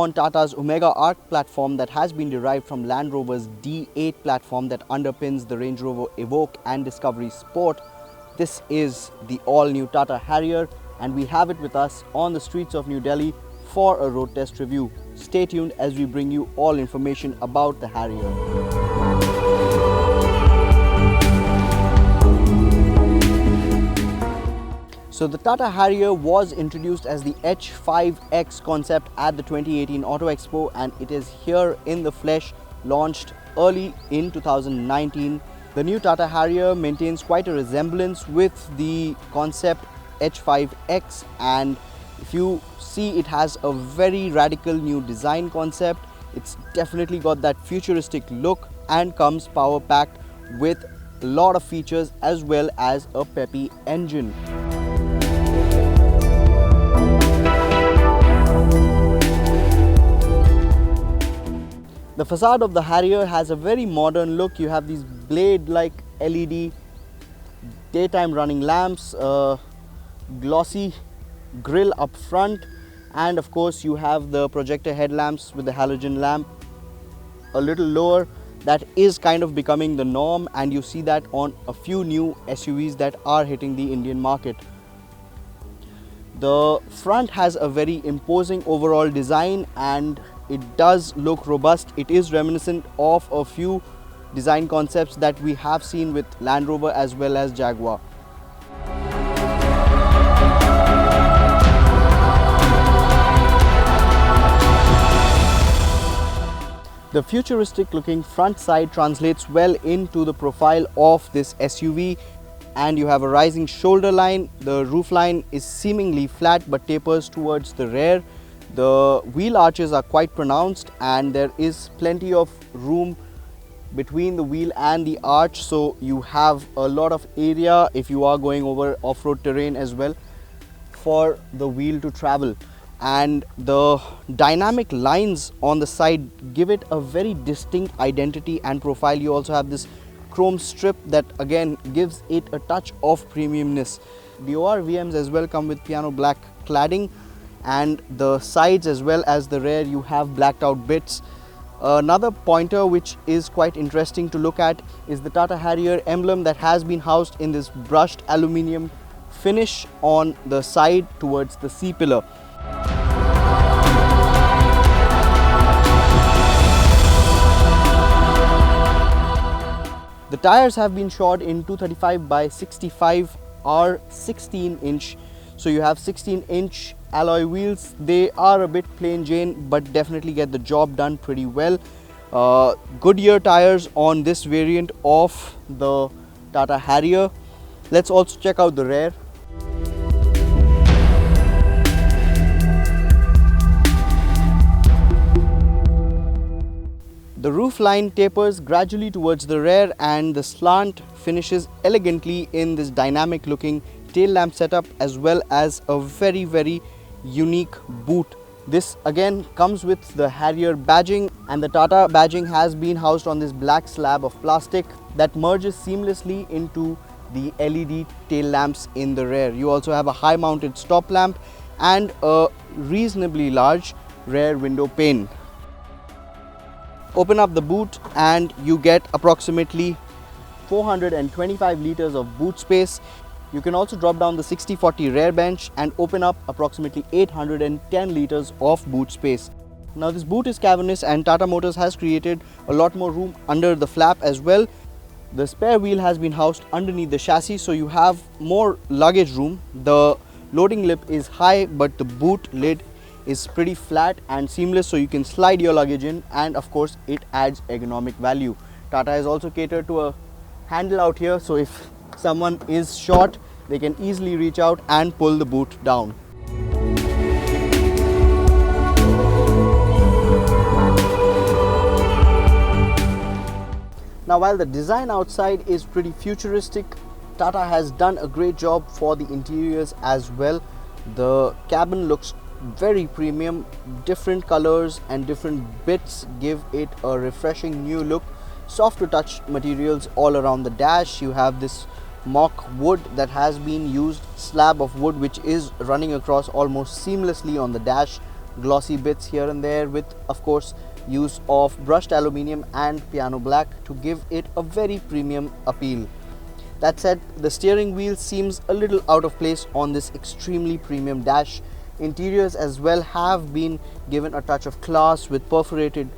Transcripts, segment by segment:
on Tata's Omega Arc platform that has been derived from Land Rover's D8 platform that underpins the Range Rover Evoque and Discovery Sport. This is the all-new Tata Harrier, and we have it with us on the streets of New Delhi for a road test review. Stay tuned as we bring you all information about the Harrier. So the Tata Harrier was introduced as the H5X concept at the 2018 Auto Expo, and it is here in the flesh, launched early in 2019. The new Tata Harrier maintains quite a resemblance with the concept H5X, and if you see, it has a very radical new design concept. It's definitely got that futuristic look and comes power packed with a lot of features as well as a peppy engine. The facade of the Harrier has a very modern look. You have these blade-like LED daytime running lamps, glossy grille up front, and of course you have the projector headlamps with the halogen lamp a little lower. That is kind of becoming the norm, and you see that on a few new SUVs that are hitting the Indian market. The front has a very imposing overall design and it does look robust. It is reminiscent of a few design concepts that we have seen with Land Rover as well as Jaguar. The futuristic looking front side translates well into the profile of this SUV, and you have a rising shoulder line. The roof line is seemingly flat but tapers towards the rear. The wheel arches are quite pronounced and there is plenty of room between the wheel and the arch, so you have a lot of area if you are going over off-road terrain as well for the wheel to travel. And the dynamic lines on the side give it a very distinct identity and profile. You also have this chrome strip that again gives it a touch of premiumness. The ORVMs as well come with piano black cladding, and the sides as well as the rear you have blacked out bits. Another pointer which is quite interesting to look at is the Tata Harrier emblem that has been housed in this brushed aluminium finish on the side towards the C-pillar. The tires have been shod in 235 by 65 R17 inch. So you have 16-inch alloy wheels. They are a bit plain Jane but definitely get the job done pretty well. Goodyear tires on this variant of the Tata Harrier. Let's also check out the rear. The roof line tapers gradually towards the rear and the slant finishes elegantly in this dynamic looking tail lamp setup as well as a very unique boot. This again comes with the Harrier badging, and the Tata badging has been housed on this black slab of plastic that merges seamlessly into the LED tail lamps in the rear. You also have a high mounted stop lamp and a reasonably large rear window pane. Open up the boot and you get approximately 425 liters of boot space. You can also drop down the 60/40 rear bench and open up approximately 810 liters of boot space. Now this boot is cavernous and Tata Motors has created a lot more room under the flap as well. The spare wheel has been housed underneath the chassis, so you have more luggage room. The loading lip is high but the boot lid is pretty flat and seamless, so you can slide your luggage in, and of course it adds ergonomic value. Tata has also catered to a handle out here, so if someone is short they can easily reach out and pull the boot down. Now while the design outside is pretty futuristic, Tata has done a great job for the interiors as well. The cabin looks very premium. Different colors and different bits give it a refreshing new look. Soft to touch materials all around the dash. You have this mock wood that has been used, slab of wood which is running across almost seamlessly on the dash. glossy bits here and there, with of course use of brushed aluminium and piano black to give it a very premium appeal. That said, the steering wheel seems a little out of place on this extremely premium dash. Interiors as well have been given a touch of class with perforated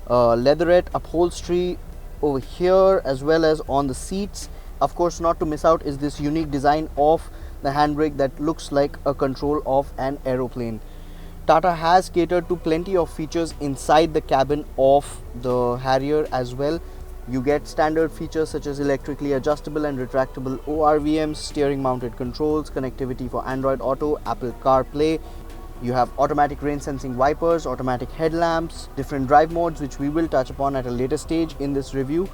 leatherette upholstery over here as well as on the seats. Of course, not to miss out is this unique design of the handbrake that looks like a control of an aeroplane. Tata has catered to plenty of features inside the cabin of the Harrier as well. You get standard features such as electrically adjustable and retractable ORVMs, steering mounted controls, connectivity for Android Auto, Apple CarPlay. You have automatic rain sensing wipers, automatic headlamps, different drive modes which we will touch upon at a later stage in this review.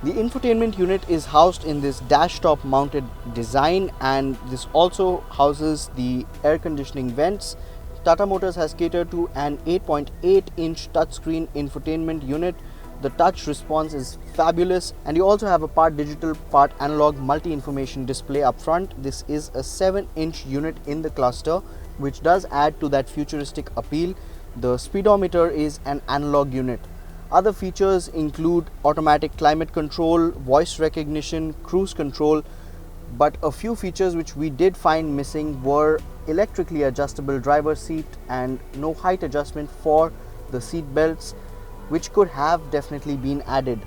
The infotainment unit is housed in this dash top mounted design, and this also houses the air conditioning vents. Tata Motors has catered to an 8.8-inch touchscreen infotainment unit. The touch response is fabulous, and you also have a part digital, part analog multi-information display up front. This is a 7-inch unit in the cluster, which does add to that futuristic appeal. The speedometer is an analog unit. Other features include automatic climate control, voice recognition, cruise control, but a few features which we did find missing were electrically adjustable driver's seat and no height adjustment for the seat belts, which could have definitely been added.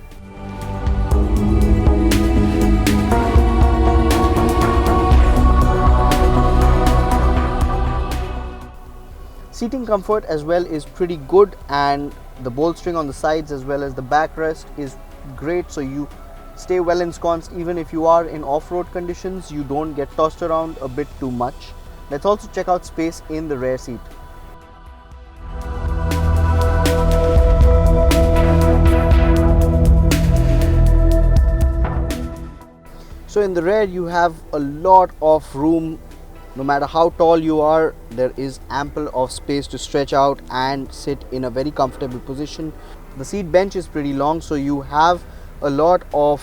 Seating comfort as well is pretty good, and the bolstering on the sides as well as the backrest is great, so you stay well ensconced even if you are in off-road conditions. You don't get tossed around a bit too much. Let's also check out space in the rear seat. So in the rear you have a lot of room. No matter how tall you are, there is ample of space to stretch out and sit in a very comfortable position. The seat bench is pretty long, so you have a lot of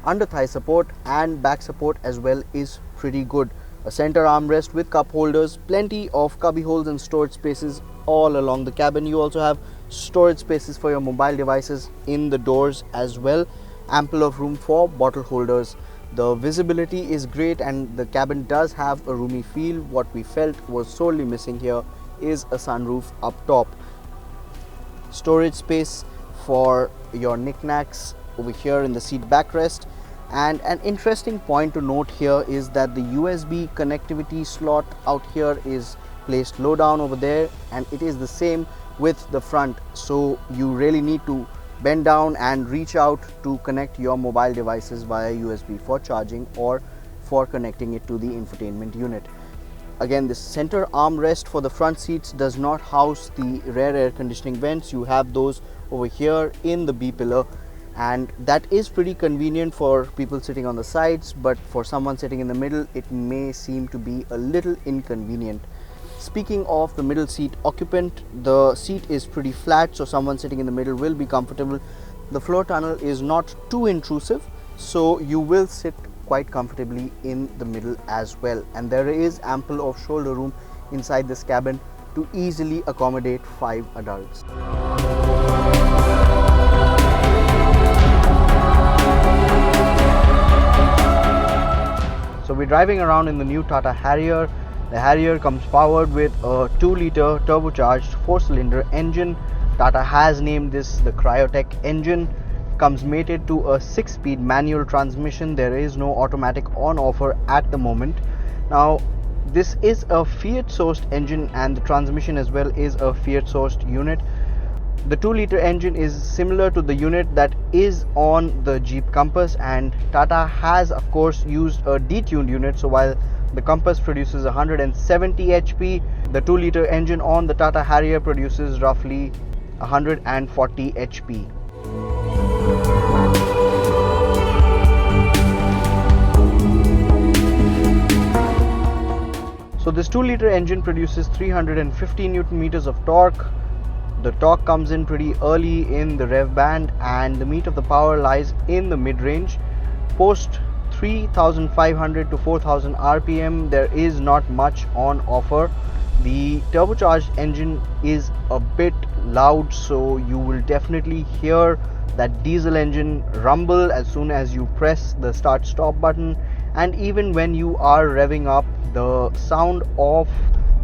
under thigh support, and back support as well is pretty good. A center armrest with cup holders, plenty of cubby holes and storage spaces all along the cabin. You also have storage spaces for your mobile devices in the doors as well. Ample of room for bottle holders. The visibility is great and the cabin does have a roomy feel. What we felt was sorely missing here is a sunroof up top. Storage space for your knickknacks over here in the seat backrest. And an interesting point to note here is that the USB connectivity slot out here is placed low down over there, and it is the same with the front. So you really need to bend down and reach out to connect your mobile devices via USB for charging or for connecting it to the infotainment unit. Again, this center armrest for the front seats does not house the rear air conditioning vents. You have those over here in the B pillar, and that is pretty convenient for people sitting on the sides, but for someone sitting in the middle it may seem to be a little inconvenient. Speaking of the middle seat occupant, the seat is pretty flat, so someone sitting in the middle will be comfortable. The floor tunnel is not too intrusive, so you will sit quite comfortably in the middle as well, and there is ample of shoulder room inside this cabin to easily accommodate 5 adults. So we're driving around in the new Tata Harrier. The Harrier comes powered with a 2-liter turbocharged 4-cylinder engine. Tata has named this the Kryotec engine. Comes mated to a 6-speed manual transmission. There is no automatic on offer at the moment. Now this is a Fiat sourced engine, and the transmission as well is a Fiat sourced unit. The 2-liter engine is similar to the unit that is on the Jeep Compass, and Tata has of course used a detuned unit. So while the Compass produces 170 HP, the 2-liter engine on the Tata Harrier produces roughly 140 HP. So this 2-liter engine produces 350 Newton meters of torque. The torque comes in pretty early in the rev band, and the meat of the power lies in the mid-range. post 3500 to 4000 rpm there is not much on offer. The turbocharged engine is a bit loud, so you will definitely hear that diesel engine rumble as soon as you press the start stop button, and even when you are revving up, the sound of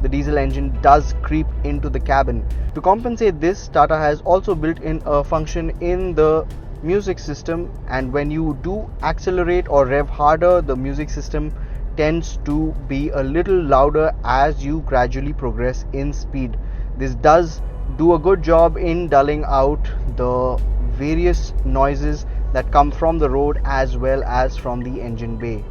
the diesel engine does creep into the cabin. To compensate this, Tata has also built in a function in the music system, and when you do accelerate or rev harder, the music system tends to be a little louder as you gradually progress in speed. This does do a good job in dulling out the various noises that come from the road as well as from the engine bay.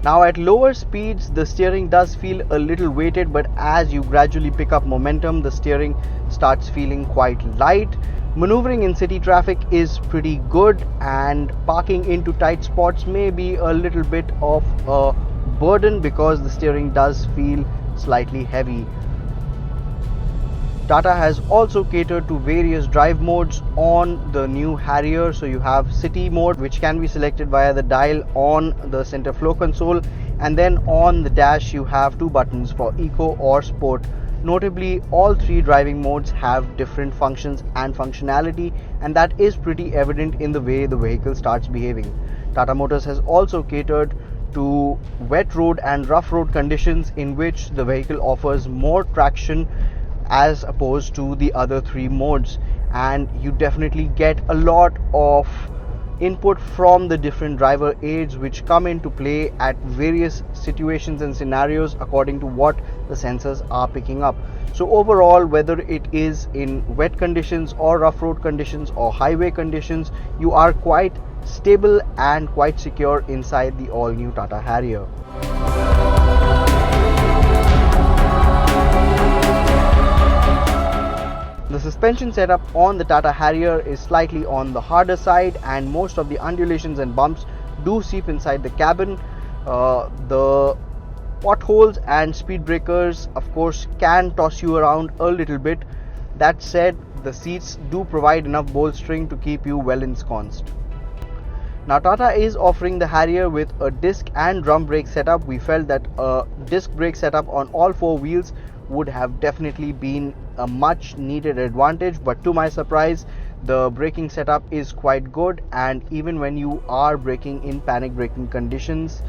Now at lower speeds the steering does feel a little weighted, but as you gradually pick up momentum the steering starts feeling quite light. Maneuvering in city traffic is pretty good, and parking into tight spots may be a little bit of a burden because the steering does feel slightly heavy. Tata has also catered to various drive modes on the new Harrier. So you have city mode, which can be selected via the dial on the center flow console, and then on the dash you have two buttons for eco or sport. Notably, all three driving modes have different functions and functionality, and that is pretty evident in the way the vehicle starts behaving. Tata Motors has also catered to wet road and rough road conditions, in which the vehicle offers more traction as opposed to the other three modes, and you definitely get a lot of input from the different driver aids which come into play at various situations and scenarios according to what the sensors are picking up. So overall, whether it is in wet conditions or rough road conditions or highway conditions, you are quite stable and quite secure inside the all new Tata Harrier. The suspension setup on the Tata Harrier is slightly on the harder side, and most of the undulations and bumps do seep inside the cabin. The potholes and speed breakers of course can toss you around a little bit. That said, the seats do provide enough bolstering to keep you well ensconced. Now Tata is offering the Harrier with a disc and drum brake setup. We felt that a disc brake setup on all four wheels would have definitely been a much needed advantage, but to my surprise the braking setup is quite good, and even when you are braking in panic braking conditions,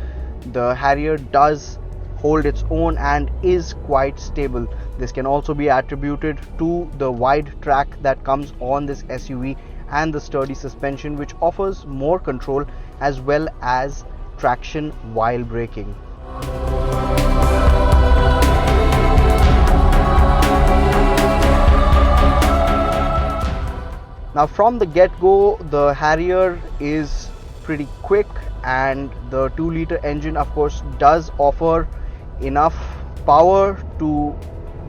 the Harrier does hold its own and is quite stable. This can also be attributed to the wide track that comes on this SUV and the sturdy suspension, which offers more control as well as traction while braking. Now from the get-go, the Harrier is pretty quick, and the 2-liter engine of course does offer enough power to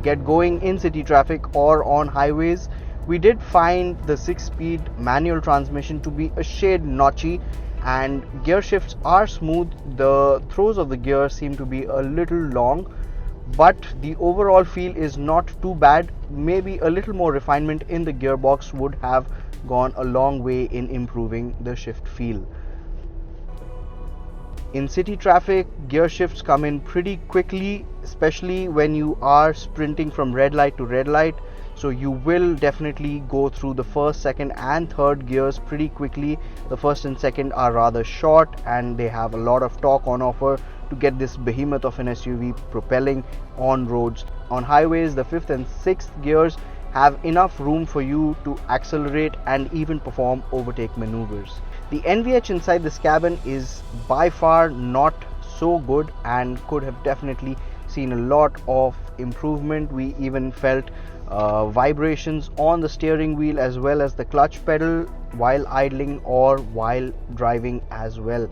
get going in city traffic or on highways. We did find the 6-speed manual transmission to be a shade notchy, and gear shifts are smooth. The throws of the gear seem to be a little long, but the overall feel is not too bad. Maybe a little more refinement in the gearbox would have gone a long way in improving the shift feel. In city traffic, gear shifts come in pretty quickly, especially when you are sprinting from red light to red light. So you will definitely go through the first, second and third gears pretty quickly. The first and second are rather short, and they have a lot of torque on offer to get this behemoth of an SUV propelling on roads. On highways, the 5th and 6th gears have enough room for you to accelerate and even perform overtake maneuvers. The NVH inside this cabin is by far not so good and could have definitely seen a lot of improvement. We even felt vibrations on the steering wheel as well as the clutch pedal while idling or while driving as well.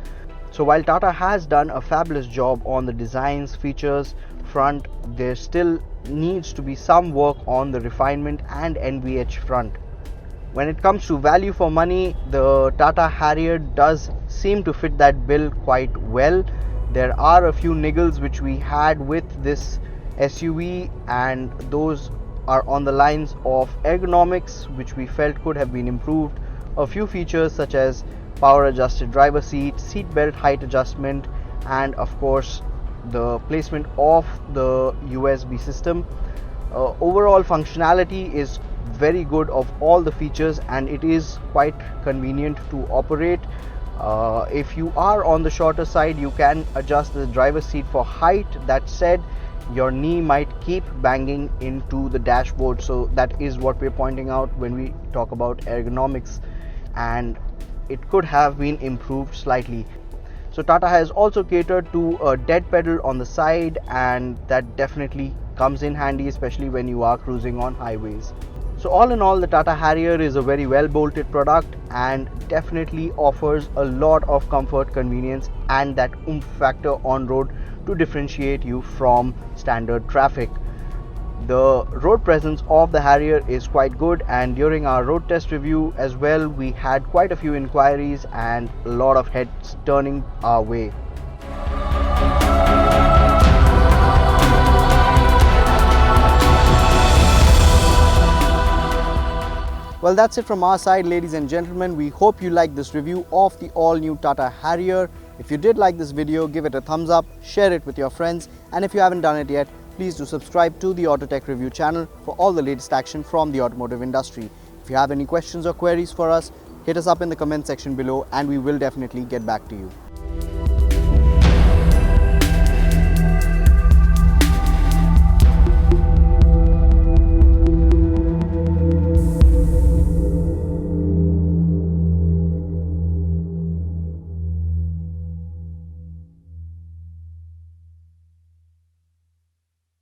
So while Tata has done a fabulous job on the designs, features front, there still needs to be some work on the refinement and NVH front. When it comes to value for money, the Tata Harrier does seem to fit that bill quite well. There are a few niggles which we had with this SUV, and those are on the lines of ergonomics, which we felt could have been improved. A few features such as power adjusted driver seat, seat belt height adjustment, and of course the placement of the USB system. Overall functionality is very good of all the features, and it is quite convenient to operate. If you are on the shorter side, you can adjust the driver's seat for height. That said, your knee might keep banging into the dashboard, so that is what we're pointing out when we talk about ergonomics, and it could have been improved slightly. So Tata has also catered to a dead pedal on the side, and that definitely comes in handy, especially when you are cruising on highways. So all in all, the Tata Harrier is a very well bolted product and definitely offers a lot of comfort, convenience, and that oomph factor on road to differentiate you from standard traffic. The road presence of the Harrier is quite good, and during our road test review as well, we had quite a few inquiries and a lot of heads turning our way. Well, that's it from our side, ladies and gentlemen. We hope you liked this review of the all-new Tata Harrier. If you did like this video, give it a thumbs up, share it with your friends, and if you haven't done it yet, please do subscribe to the Autotech Review channel for all the latest action from the automotive industry. If you have any questions or queries for us, hit us up in the comment section below and we will definitely get back to you.